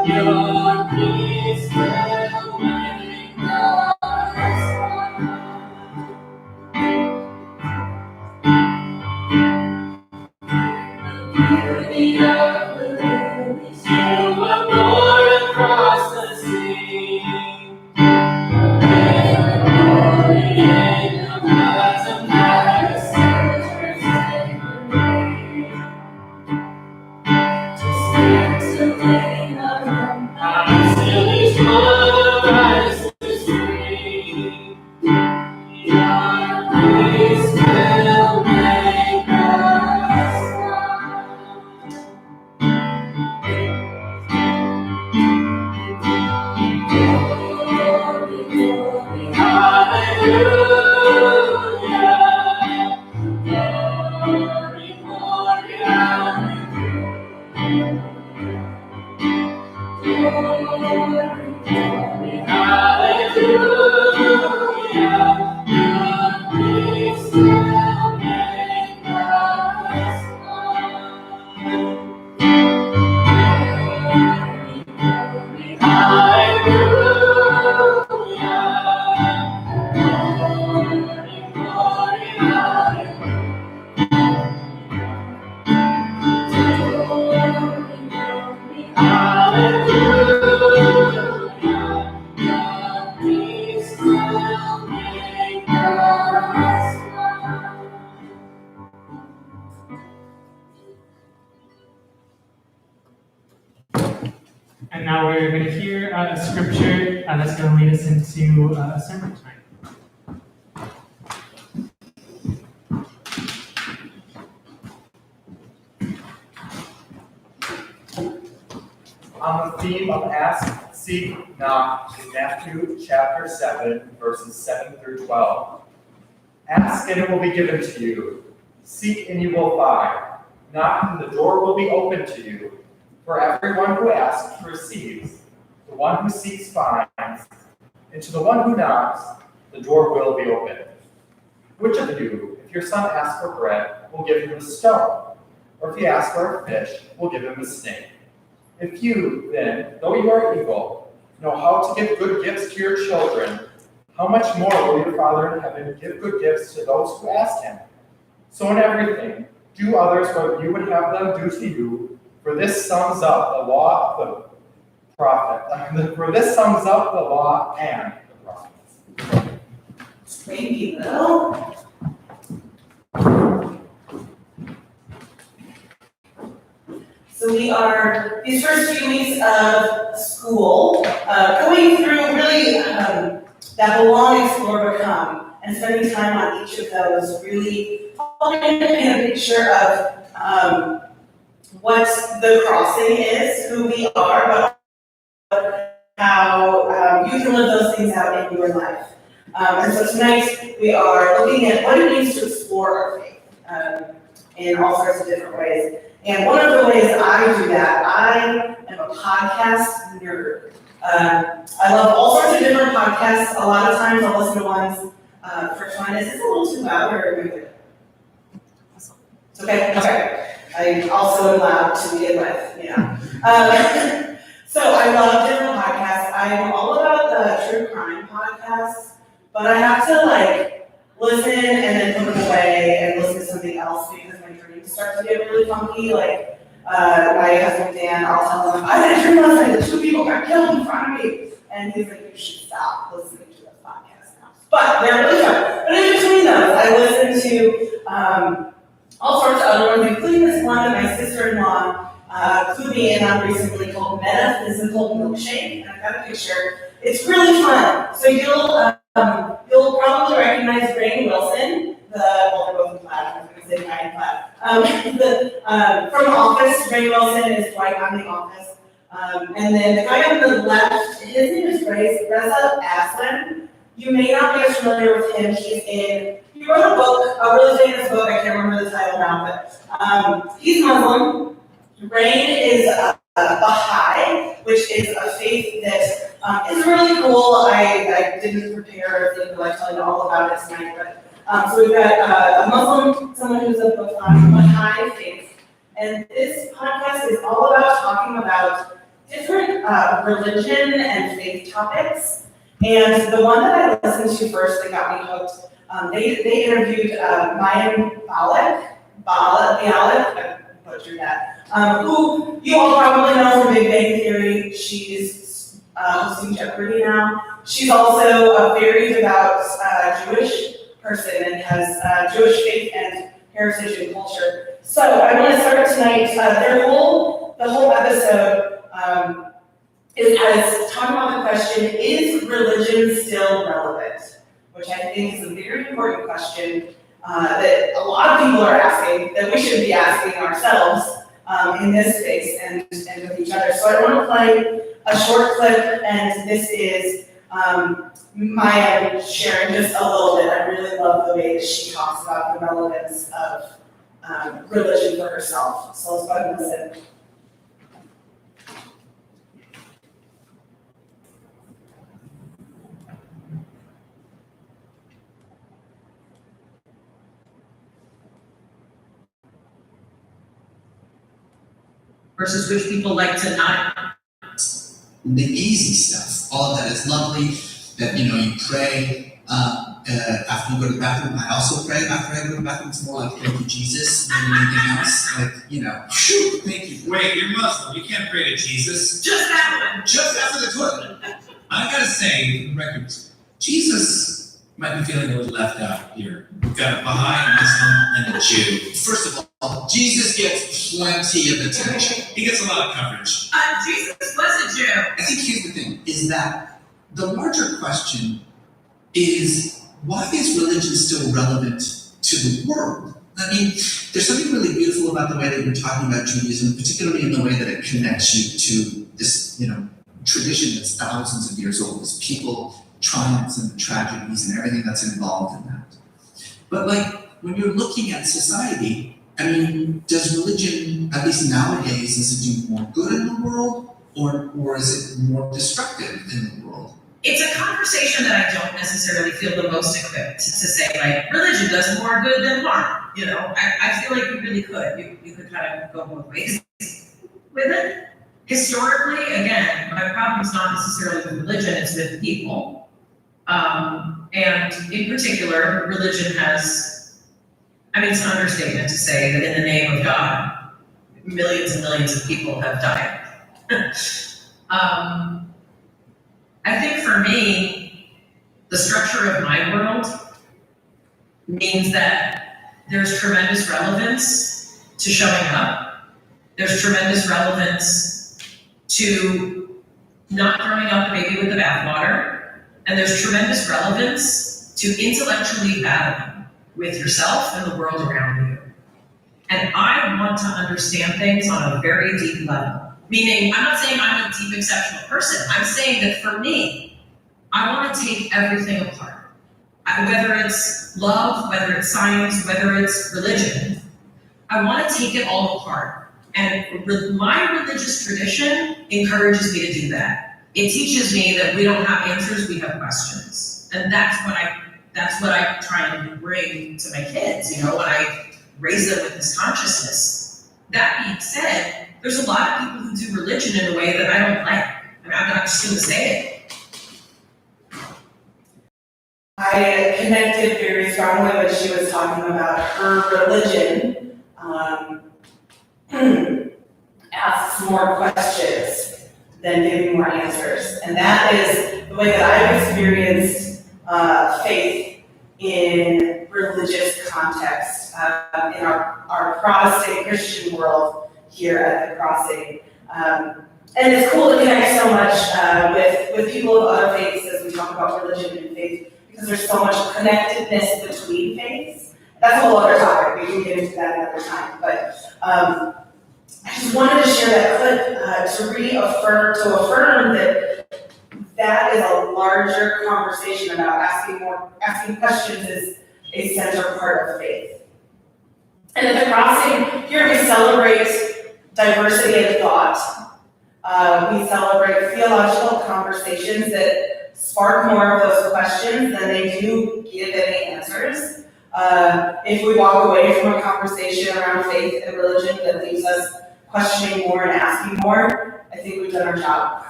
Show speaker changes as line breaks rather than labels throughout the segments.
Your peace will make us beauty of the lilies, you were born across the sea. With glory in the words of Madison, to stand today, our city's mother rises free. Your peace will make us one. Glory, glory, hallelujah. Glory, glory, hallelujah. Glory, glory, hallelujah. Your peace will make us one. Glory, hallelujah. Glory, glory, hallelujah.
And now we're going to hear a scripture that's going to lead us into a sermon tonight.
On the theme of ask, seek, knock, in Matthew chapter 7, verses 7 through 12. Ask and it will be given to you. Seek and you will find. Knock and the door will be opened to you. For everyone who asks receives. The one who seeks finds. And to the one who knocks, the door will be opened. Which of you, if your son asks for bread, will give him a stone? Or if he asks for a fish, will give him a snake? If you, then, though you are evil, know how to give good gifts to your children, how much more will your Father in heaven give good gifts to those who ask him? So in everything, do others what you would have them do to you, for this sums up the law of the prophet. For this sums up the law and the prophets.
Thank you, Bill. So we are, these first few weeks of school, going through really that belong, explore, become, and spending time on each of those, really helping to paint a picture of what the crossing is, who we are, but how you can live those things out in your life. And so tonight we are looking at what it means to explore our faith in all sorts of different ways. And one of the ways I do that, I am a podcast nerd. I love all sorts of different podcasts. A lot of times I'll listen to ones for fun. Is this a little too loud or good? It's okay? Okay. I also am loud to begin with, you know. So I love different podcasts. I'm all about the true crime podcasts, but I have to listen and then put them away and listen to something else because my dreams start to get really funky. My husband Dan, I'll tell him, I had a dream last night that 2 people got killed in front of me. And he's like, you should stop listening to this podcast now. But they're really fun. But in between those, I listen to all sorts of other ones, including this one that my sister-in-law clued me in on recently called Metaphysical Milkshake. And I've got a picture. It's really fun. So you'll probably recognize Rainn Wilson, they're both in Plaid, I was going to say Ryan Plaid. From The Office, Rainn Wilson is Dwight on The Office. And then the guy on the left, his name is Reza Aslan. You may not be as familiar with him. He wrote a book, a really famous book, I can't remember the title now, but he's Muslim. Rainn is Baha'i, which is a faith that is really cool. I didn't prepare a thing to tell you all about it tonight, but so we've got a Muslim, someone who's a Baha'i faith, And this podcast is all about talking about different religion and faith topics. And the one that I listened to first that got me hooked, they interviewed Mayim Bialik, I butchered that, who you all probably know from Big Bang Theory. She's hosting Jeopardy now. She's also a very devout Jewish person and has Jewish faith and heritage and culture. So I want to start tonight. The whole episode is as talking about the question: is religion still relevant? Which I think is a very important question that a lot of people are asking, that we should be asking ourselves in this space and with each other. So I want to play a short clip, and this is Maya sharing just a little bit. I really love the way that she talks about the relevance of religion for herself. So let's go ahead and listen.
Versus which people like to not.
The easy stuff, all of that is lovely. That you pray after you go to the bathroom. I also pray after I go to the bathroom. It's more like thank you, Jesus, than anything else. Phew, thank you.
Wait, you're Muslim. You can't pray to Jesus.
Just that one.
Just after the toilet.
I gotta say, for the record, Jesus might be feeling a little left out here. We've got a Baha'i, Muslim, and a Jew.
First of all, Jesus gets plenty of attention.
He gets a lot of coverage.
Jesus was a Jew.
I think here's the thing: is that the larger question is why is religion still relevant to the world? I mean, there's something really beautiful about the way that you're talking about Judaism, particularly in the way that it connects you to this, tradition that's thousands of years old, this people triumphs and the tragedies and everything that's involved in that. But when you're looking at society, I mean, does religion, at least nowadays, does it do more good in the world, or is it more destructive in the world?
It's a conversation that I don't necessarily feel the most equipped to say, religion does more good than harm. I feel like you really could. You could kind of go both ways with it. Historically, again, my problem is not necessarily with religion, it's with people. And in particular, religion has, it's an understatement to say that in the name of God, millions and millions of people have died. I think for me, the structure of my world means that there's tremendous relevance to showing up. There's tremendous relevance to not throwing out the baby with the bathwater. And there's tremendous relevance to intellectually battling with yourself and the world around you. And I want to understand things on a very deep level. Meaning, I'm not saying I'm a deep, exceptional person. I'm saying that for me, I want to take everything apart. Whether it's love, whether it's science, whether it's religion, I want to take it all apart. And my religious tradition encourages me to do that. It teaches me that we don't have answers, we have questions. And that's what I try and bring to my kids, when I raise them with this consciousness. That being said, there's a lot of people who do religion in a way that I don't like. I'm not just going to say it.
I connected very strongly when she was talking about her religion. Asks more questions than giving more answers. And that is the way that I've experienced faith in religious context in our Protestant Christian world here at the Crossing. And it's cool to connect so much with people of other faiths as we talk about religion and faith, because there's so much connectedness between faiths. That's a whole other topic. We can get into that another time. But I just wanted to share that clip to affirm that is a larger conversation about asking questions is a central part of faith. And at the Crossing, here we celebrate diversity of thought. We celebrate theological conversations that spark more of those questions than they do give any answers. If we walk away from a conversation around faith and religion that leaves us questioning more and asking more, I think we've done our job.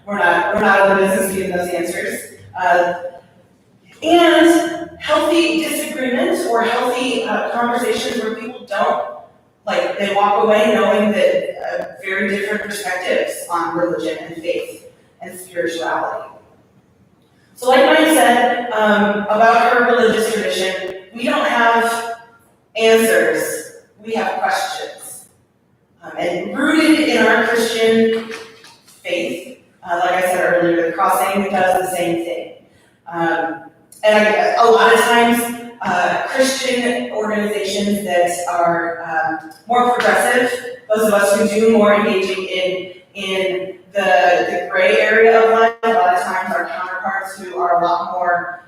We're not in the business of giving those answers. And healthy disagreements or healthy conversations where people don't, like, they walk away knowing that very different perspectives on religion and faith and spirituality. So like Mike said about our religious tradition, we don't have answers, we have questions. And rooted in our Christian faith, like I said earlier, the crossing does the same thing. And a lot of times, Christian organizations that are more progressive, those of us who do more engaging in the gray area of life, a lot of times our counterparts who are a lot more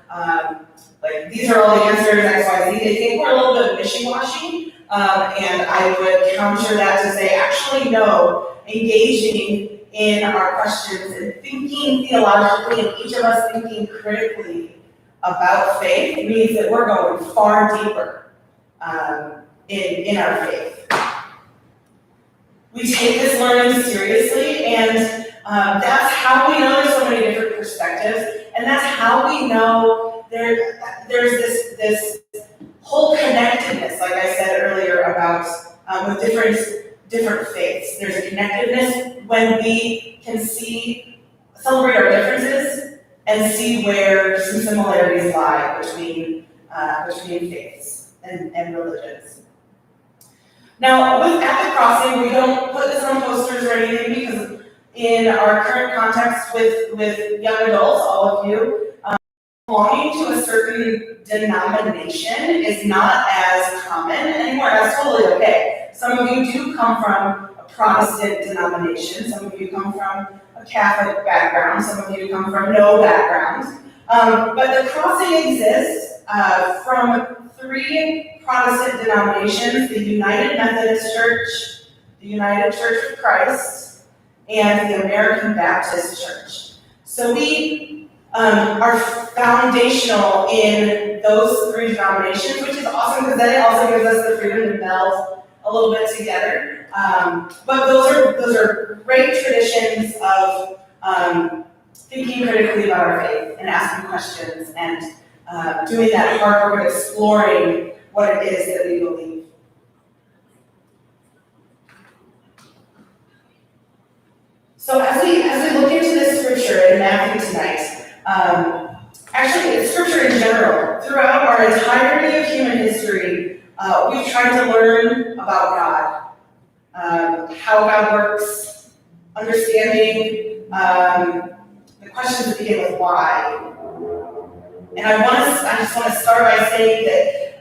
like, these are all the answers, X, Y, Z, they think we're a little bit wishy-washy, and I would counter that to say, actually, no, engaging in our questions and thinking theologically, and each of us thinking critically about faith means that we're going far deeper in our faith. We take this learning seriously, and that's how we know there's so many different perspectives, and that's how we know there's this whole connectedness, like I said earlier, about with different faiths. There's a connectedness when we can celebrate our differences and see where some similarities lie between faiths and religions. Now, at the crossing, we don't put this on posters or anything because in our current context with young adults, all of you, belonging to a certain denomination is not as common anymore. That's totally okay. Some of you do come from a Protestant denomination. Some of you come from a Catholic background. Some of you come from no background. But the crossing exists from 3 Protestant denominations: the United Methodist Church, the United Church of Christ, and the American Baptist Church. So we are foundational in those 3 denominations, which is awesome because then it also gives us the freedom to meld a little bit together. But those are great traditions of thinking critically about our faith and asking questions and doing that hard work of exploring what it is that we believe. So as we look into this scripture in Matthew tonight, actually it's scripture in general. Throughout our entirety of human history, we've tried to learn about God, how God works, understanding the questions that begin with why. And I just want to start by saying that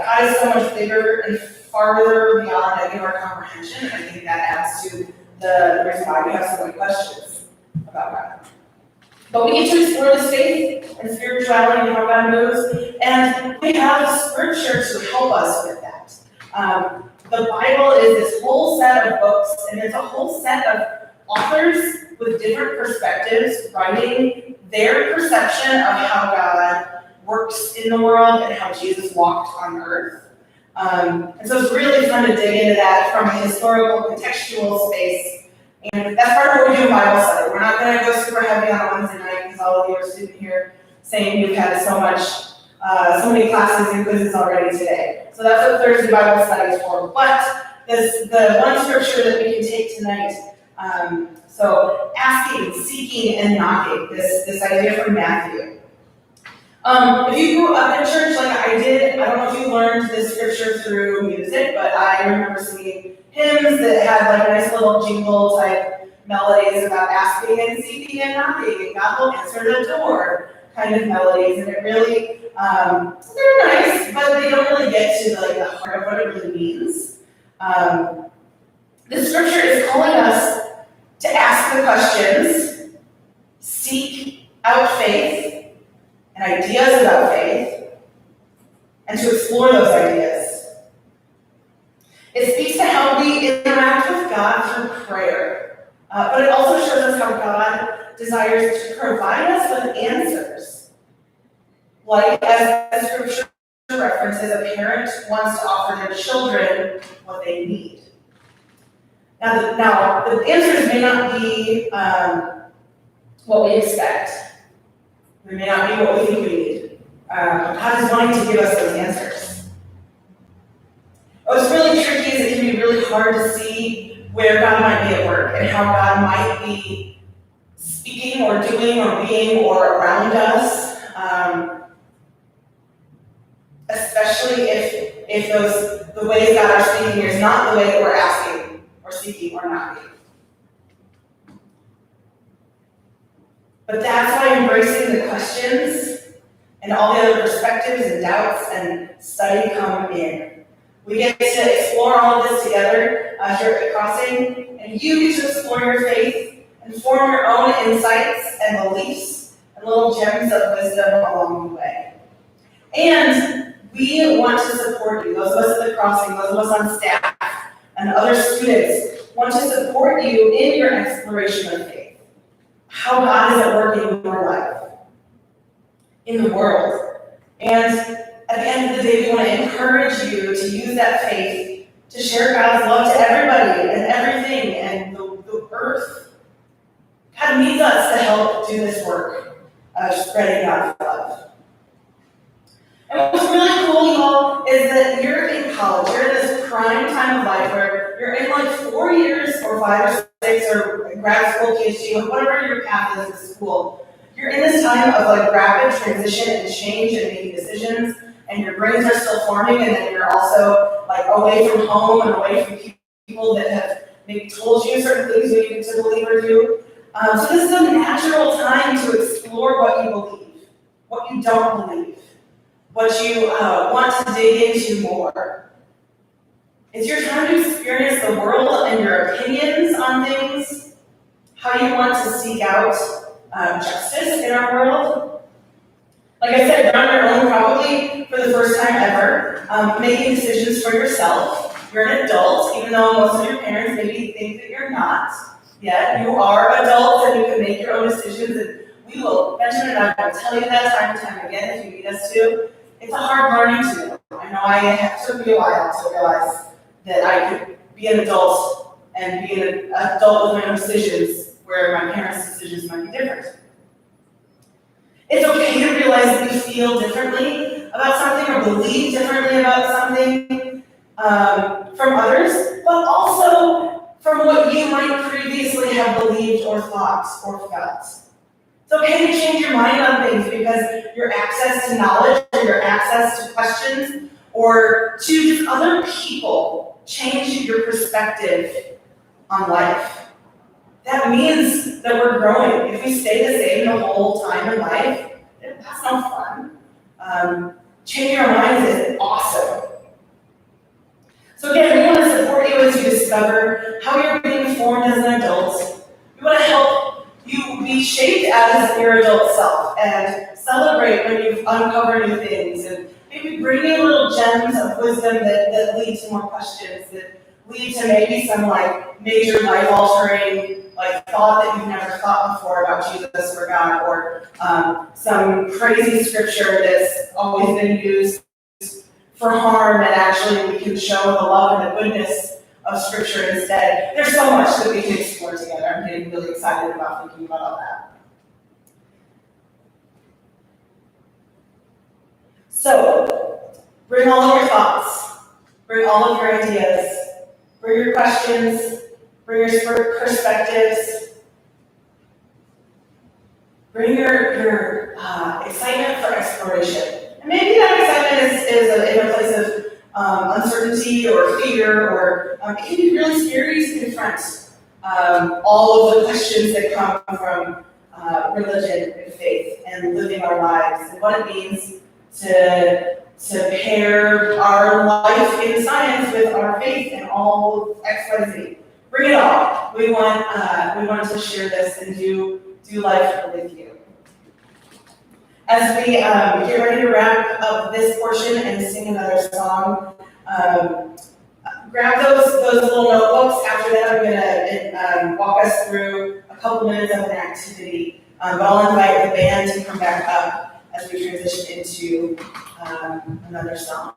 God is so much bigger and farther beyond any of our comprehension. I think that adds to the reason why we have so many questions about God. But we get to explore this faith and spirituality and how God moves, and we have scripture to help us with that. The Bible is this whole set of books, and it's a whole set of authors with different perspectives writing their perception of how God works in the world and how Jesus walked on earth. And so it's really fun to dig into that from a historical, contextual space. And that's part of what we do in Bible study. We're not going to go super heavy on a Wednesday night because all of you are sitting here saying you've had so many classes and quizzes already today. So that's what Thursday Bible study is for. But the one scripture that we can take tonight, so asking, seeking, and knocking, this idea from Matthew. If you grew up in church like I did, I don't know if you learned this scripture through music, but I remember singing hymns that had like nice little jingle type melodies about asking and seeking and knocking, and God will answer the door kind of melodies, and it really, they're nice, but they don't really get to the heart of what it really means. This scripture is calling us to ask the questions, seek out faith and ideas about faith, and to explore those ideas. It speaks to how we interact with God through prayer, but it also shows us how God desires to provide us with answers. Like as scripture references a parent wants to offer their children what they need. Now the answers may not be what we expect. They may not be what we think we need. God is wanting to give us those answers. What's really tricky is it can be really hard to see where God might be at work and how God might be speaking or doing or being or around us. Especially if the ways God are speaking is not the way that we're asking or seeking or knocking. But that's why embracing the questions and all the other perspectives and doubts and study come in. We get to explore all of this together here at Crossing, and you get to explore your faith and form your own insights and beliefs and little gems of wisdom along the way. And we want to support you, those of us at the Crossing, those of us on staff, and other students want to support you in your exploration of faith. How God is at work in your life, in the world. And at the end of the day, we want to encourage you to use that faith to share God's love to everybody and everything and the earth. God needs us to help do this work of spreading God's love. And what's really cool, y'all, is that you're in college. You're in this prime time of life where you're in like 4 years or 5 or 6 or grad school, PhD, whatever your path is in school. You're in this time of like rapid transition and change and making decisions, and your brains are still forming, and then you're also like away from home and away from people that have maybe told you certain things you need to believe or do. So this is a natural time to explore what you believe, what you don't believe, what you want to dig into more. It's your time to experience the world and your opinions on things, how you want to seek out justice in our world. Like I said, you're on your own probably for the first time ever, making decisions for yourself. You're an adult, even though most of your parents maybe think that you're not yet. You are adults and you can make your own decisions, and we will, Benjamin and I will tell you that time and time again if you need us to. It's a hard learning to do. I know it took me a while to realize that I could be an adult and be an adult with my own decisions where my parents' decisions might be different. It's okay to realize that you feel differently about something or believe differently about something from others, but also from what you might previously have believed or thought or felt. It's okay to change your mind on things because your access to knowledge or your access to questions or to just other people change your perspective on life. That means that we're growing. If we stay the same the whole time in life, that's no fun. Changing our minds is awesome. So again, we want to support you as you discover how you're being formed as an adult. We want to help you be shaped as your adult self and celebrate when you uncover new things and maybe bring in little gems of wisdom that lead to more questions, that lead to maybe some like major life-altering like thought that you've never thought before about Jesus or God, or some crazy scripture that's always been used for harm, and actually we can show the love and the goodness of scripture instead. There's so much that we can explore together. I'm getting really excited about thinking about all that. So, bring all of your thoughts, bring all of your ideas, bring your questions, bring your perspectives, bring your excitement for exploration. And maybe that excitement is in a place of uncertainty or fear, or it can be really scary to confront all of the questions that come from religion and faith and living our lives and what it means to pair our life in science with our faith and all of X, Y, Z. Bring it all. We want to share this and do life with you. As we get ready to wrap up this portion and sing another song, grab those little notebooks. After that, I'm going to walk us through a couple minutes of an activity. But I'll invite the band to come back up as we transition into another song.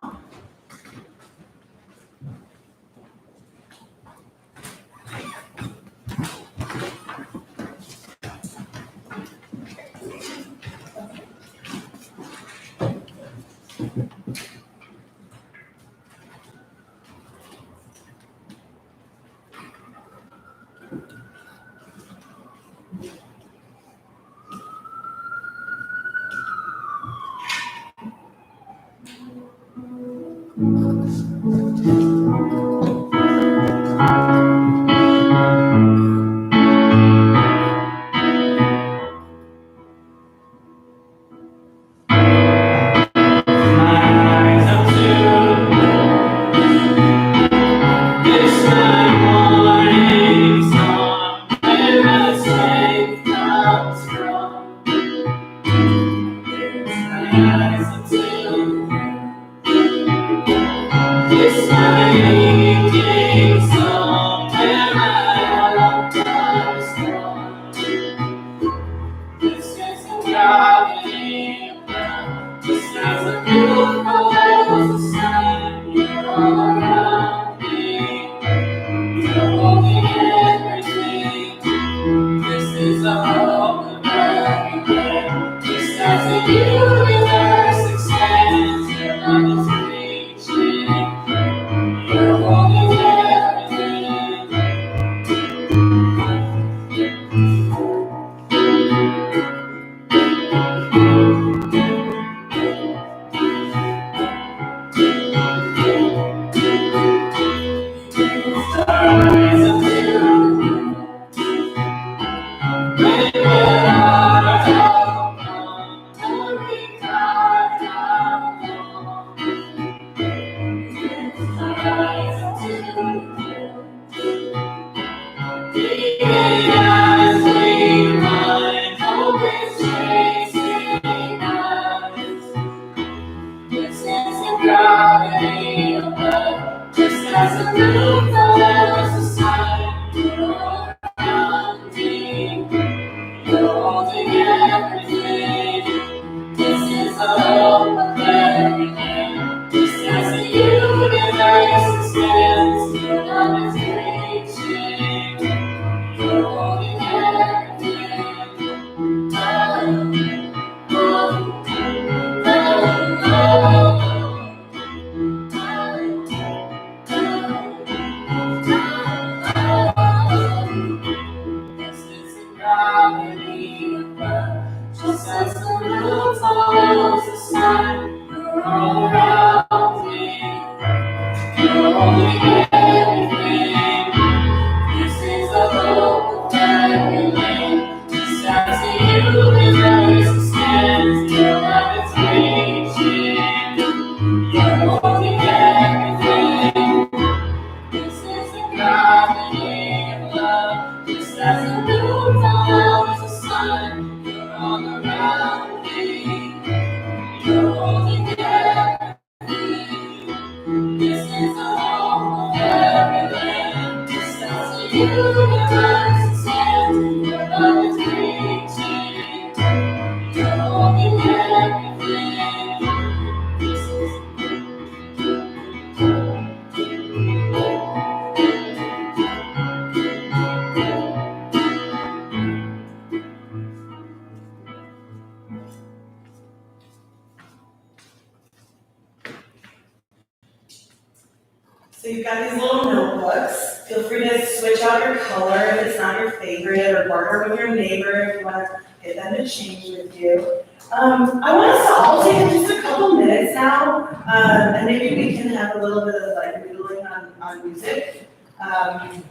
So you've got these little notebooks. Feel free to switch out your color if it's not your favorite, or barter with your neighbor if you want to get them to change with you. I want us to all take just a couple minutes now, and maybe we can have a little bit of like noodling on music.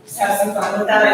Just have some fun with that.